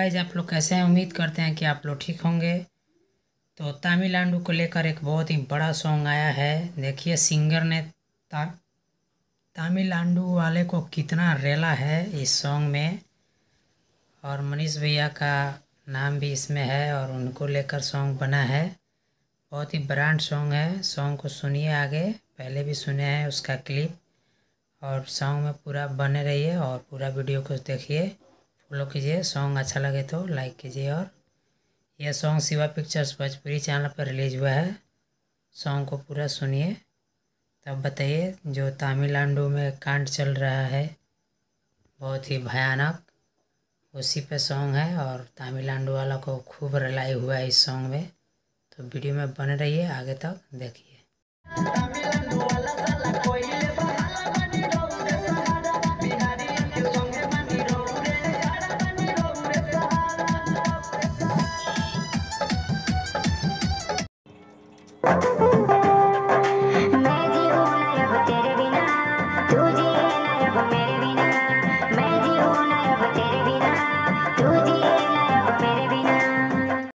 Guys, आप लोग कैसे हैं? उम्मीद करते हैं कि आप लोग ठीक होंगे। तो तमिलनाडु को लेकर एक बहुत ही बड़ा सॉन्ग आया है। देखिए सिंगर ने ता तमिलनाडु वाले को कितना रेला है इस सॉन्ग में, और मनीष भैया का नाम भी इसमें है और उनको लेकर सॉन्ग बना है। बहुत ही ब्रांड सॉन्ग है। सॉन्ग को सुनिए आगे, पहले भी सुने हैं उसका क्लिप, और सॉन्ग में पूरा बने रहिए और पूरा वीडियो को देखिए, फॉलो कीजिए। सॉन्ग अच्छा लगे तो लाइक कीजिए। और यह song Shiva pictures Bhojpuri channel पर रिलीज हुआ है। सॉन्ग को पूरा सुनिए, तब बताइए जो तमिलनाडु में कांड चल रहा है बहुत ही भयानक, उसी पे सॉन्ग है और तमिलनाडु वाला को खूब रिलाई हुआ है इस सॉन्ग में। तो वीडियो में बने रहिए, आगे तक देखिए।